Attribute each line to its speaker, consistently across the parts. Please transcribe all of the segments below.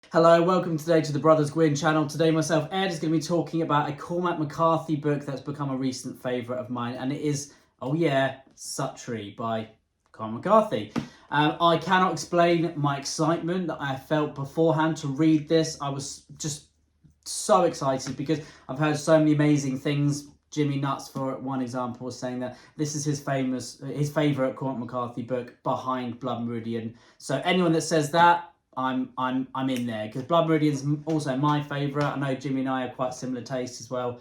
Speaker 1: Hello, welcome today to the Brothers Gwyn channel. Today myself, Ed, is going to be talking about a Cormac McCarthy book that's become a recent favourite of mine, and it is, oh yeah, Suttree by Cormac McCarthy. I cannot explain my excitement that I felt beforehand to read this. I was just so excited because I've heard so many amazing things. Jimmy Nuts, for one example, was saying that this is his favourite Cormac McCarthy book behind Blood Meridian. So anyone that says that, I'm in there, because Blood Meridian's also my favourite. I know Jimmy and I have quite similar tastes as well.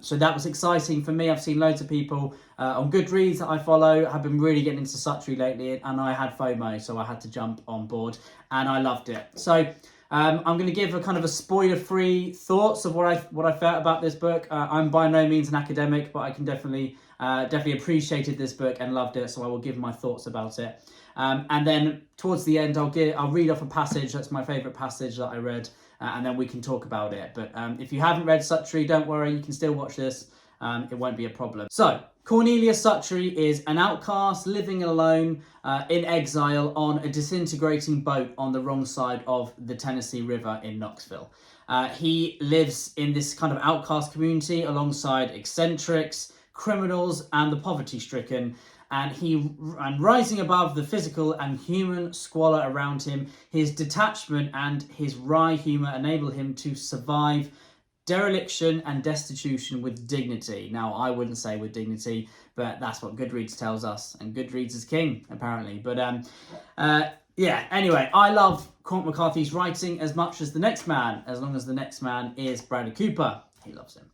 Speaker 1: So that was exciting for me. I've seen loads of people on Goodreads that I follow have been really getting into Suttree lately, and I had FOMO, so I had to jump on board, and I loved it. So I'm going to give a kind of a spoiler-free thoughts of what I felt about this book. I'm by no means an academic, but I can definitely appreciated this book and loved it, so I will give my thoughts about it. And then towards the end, I'll read off a passage. That's my favourite passage that I read, and then we can talk about it. But if you haven't read Suttree, don't worry, you can still watch this. It won't be a problem. So, Cornelius Suttree is an outcast living alone in exile on a disintegrating boat on the wrong side of the Tennessee River in Knoxville. He lives in this kind of outcast community alongside eccentrics, criminals, and the poverty-stricken. And rising above the physical and human squalor around him, his detachment and his wry humour enable him to survive dereliction and destitution with dignity. Now, I wouldn't say with dignity, but that's what Goodreads tells us, and Goodreads is king, apparently. But yeah, anyway, I love Cormac McCarthy's writing as much as the next man, as long as the next man is Bradley Cooper. He loves him.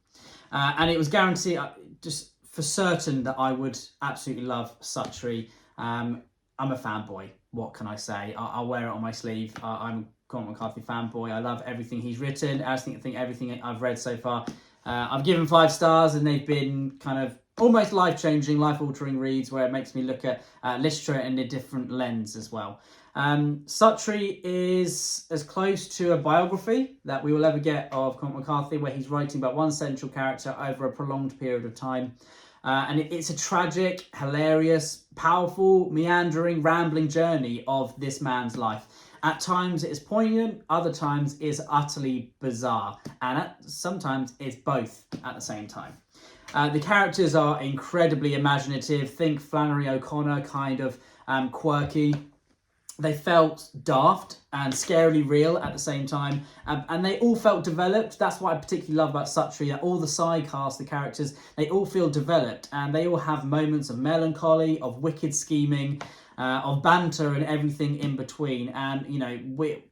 Speaker 1: And it was guaranteed, just for certain, that I would absolutely love Suttree. I'm a fanboy. What can I say? I'll wear it on my sleeve. I'm a Cormac McCarthy fanboy. I love everything he's written. I think everything I've read so far. I've given 5 stars, and they've been kind of almost life-changing, life-altering reads where it makes me look at literature in a different lens as well. Suttree is as close to a biography that we will ever get of Cormac McCarthy, where he's writing about one central character over a prolonged period of time. And it's a tragic, hilarious, powerful, meandering, rambling journey of this man's life. At times it is poignant, other times it is utterly bizarre, and sometimes it's both at the same time. The characters are incredibly imaginative. Think Flannery O'Connor, kind of quirky. They felt daft and scarily real at the same time, and they all felt developed. That's what I particularly love about Suttree, that all the side cast, the characters, they all feel developed, and they all have moments of melancholy, of wicked scheming, of banter, and everything in between. And, you know,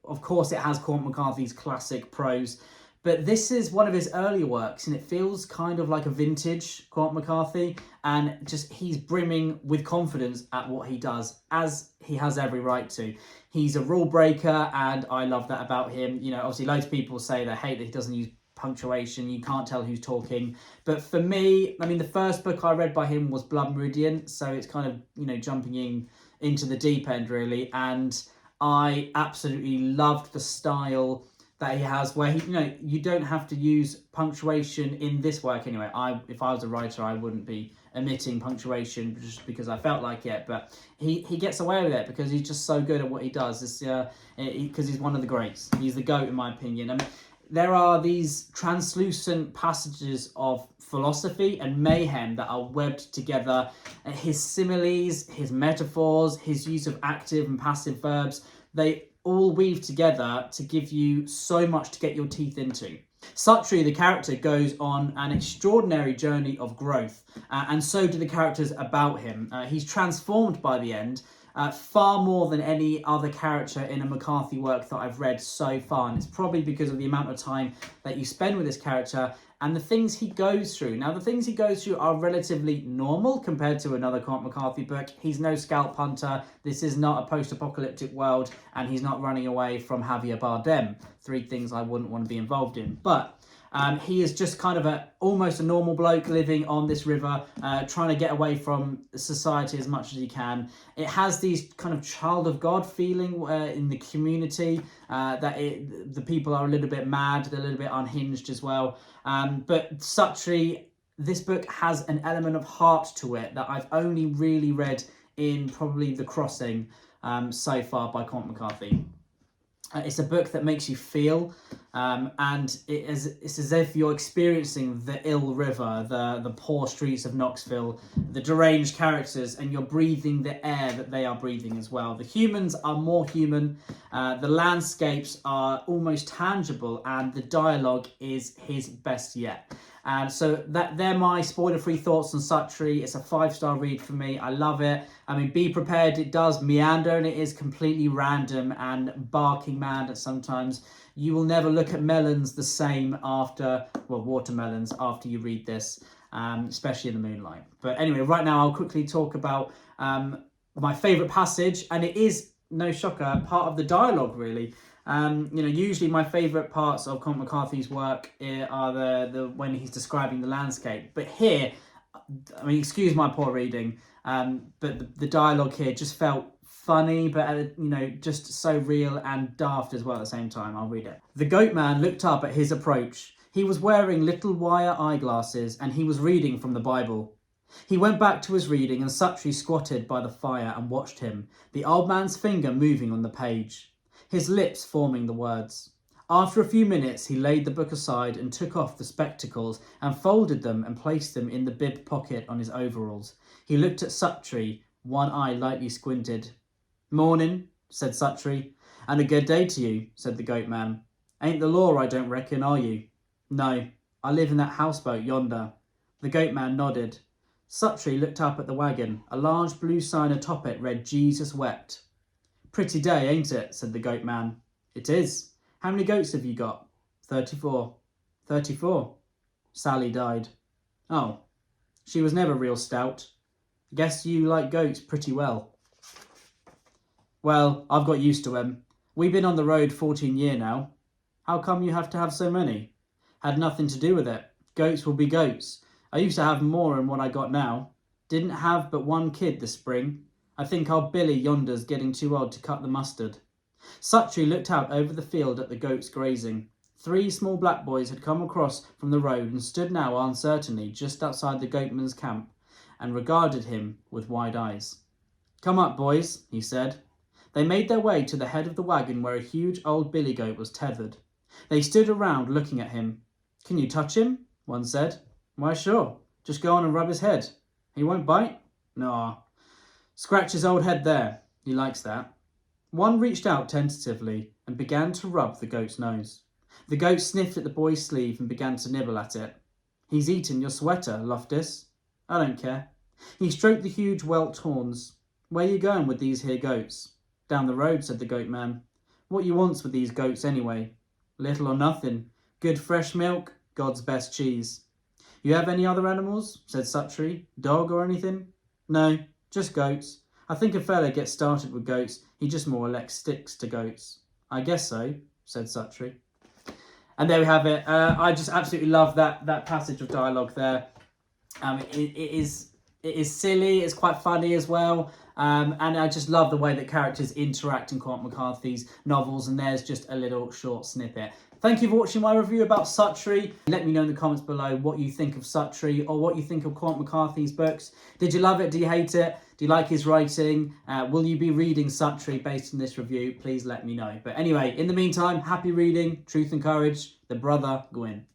Speaker 1: of course it has Cormac McCarthy's classic prose, but this is one of his earlier works, and it feels kind of like a vintage Cormac McCarthy, and just he's brimming with confidence at what he does, as he has every right to. He's a rule breaker, and I love that about him. You know, obviously loads of people say they hate that he doesn't use punctuation. You can't tell who's talking. But for me, I mean, the first book I read by him was Blood Meridian, so it's kind of, you know, jumping into the deep end, really. And I absolutely loved the style that he has, where he, you know, you don't have to use punctuation in this work anyway. If I was a writer, I wouldn't be omitting punctuation just because I felt like it, but he gets away with it because he's just so good at what he does. Because he's one of the greats. He's the GOAT, in my opinion. I mean, there are these translucent passages of philosophy and mayhem that are webbed together. His similes, his metaphors, his use of active and passive verbs, they all weave together to give you so much to get your teeth into. Suttree, the character, goes on an extraordinary journey of growth, and so do the characters about him. He's transformed by the end, far more than any other character in a McCarthy work that I've read so far, and it's probably because of the amount of time that you spend with this character and the things he goes through. Now, the things he goes through are relatively normal compared to another Cormac McCarthy book. He's no scalp hunter. This is not a post-apocalyptic world, and he's not running away from Javier Bardem. 3 things I wouldn't want to be involved in. But he is just kind of almost a normal bloke living on this river, trying to get away from society as much as he can. It has these kind of child of God feeling in the community, that the people are a little bit mad, they're a little bit unhinged as well. But Suttree, this book has an element of heart to it that I've only really read in probably The Crossing so far by Cormac McCarthy. It's a book that makes you feel, and it's as if you're experiencing the ill river, the poor streets of Knoxville, the deranged characters, and you're breathing the air that they are breathing as well. The humans are more human, the landscapes are almost tangible, and the dialogue is his best yet. So they're my spoiler-free thoughts on Suttree. It's a 5-star read for me. I love it. I mean, be prepared. It does meander and it is completely random and barking mad at sometimes. You will never look at melons the same after, well, watermelons after you read this, especially in the moonlight. But anyway, right now I'll quickly talk about my favourite passage, and it is, no shocker, part of the dialogue, really. Usually my favourite parts of Cormac McCarthy's work are the when he's describing the landscape. But here, I mean, excuse my poor reading, but the dialogue here just felt funny, but just so real and daft as well at the same time. I'll read it. The goat man looked up at his approach. He was wearing little wire eyeglasses and he was reading from the Bible. He went back to his reading and Suttree squatted by the fire and watched him, the old man's finger moving on the page, his lips forming the words. After a few minutes, he laid the book aside and took off the spectacles and folded them and placed them in the bib pocket on his overalls. He looked at Suttree, one eye lightly squinted. "Morning," said Suttree. "And a good day to you," said the goat man. "Ain't the law, I don't reckon, are you?" "No, I live in that houseboat yonder." The goat man nodded. Suttree looked up at the wagon. A large blue sign atop it read, "Jesus wept." "Pretty day, ain't it?" said the goat man. "It is. How many goats have you got?" 34. 34. Sally died. "Oh, she was never real stout. Guess you like goats pretty well." "Well, I've got used to 'em. We've been on the road 14 year now." "How come you have to have so many?" "Had nothing to do with it. Goats will be goats. I used to have more than what I got now. Didn't have but one kid this spring. I think our Billy yonder's getting too old to cut the mustard." Suttree looked out over the field at the goats grazing. 3 small black boys had come across from the road and stood now uncertainly just outside the goatman's camp and regarded him with wide eyes. "Come up, boys," he said. They made their way to the head of the wagon where a huge old billy goat was tethered. They stood around looking at him. "Can you touch him?" one said. "Why, sure. Just go on and rub his head. He won't bite?" "No. Scratch his old head there. He likes that." One reached out tentatively and began to rub the goat's nose. The goat sniffed at the boy's sleeve and began to nibble at it. "He's eaten your sweater, Loftus." "I don't care." He stroked the huge welt horns. "Where you going with these here goats?" "Down the road," said the goat man. "What you wants with these goats anyway?" "Little or nothing. Good fresh milk, God's best cheese." "You have any other animals?" said Suttree. "Dog or anything?" "No, just goats. I think a fella gets started with goats, he just more or less sticks to goats." "I guess so," said Suttree. And there we have it. I just absolutely love that passage of dialogue there. It is silly, it's quite funny as well. And I just love the way that characters interact in Cormac McCarthy's novels, and there's just a little short snippet. Thank you for watching my review about Suttree. Let me know in the comments below what you think of Suttree or what you think of Cormac McCarthy's books. Did you love it? Do you hate it? Do you like his writing? Will you be reading Suttree based on this review? Please let me know. But anyway, in the meantime, happy reading, truth and courage, the brother Gwyn.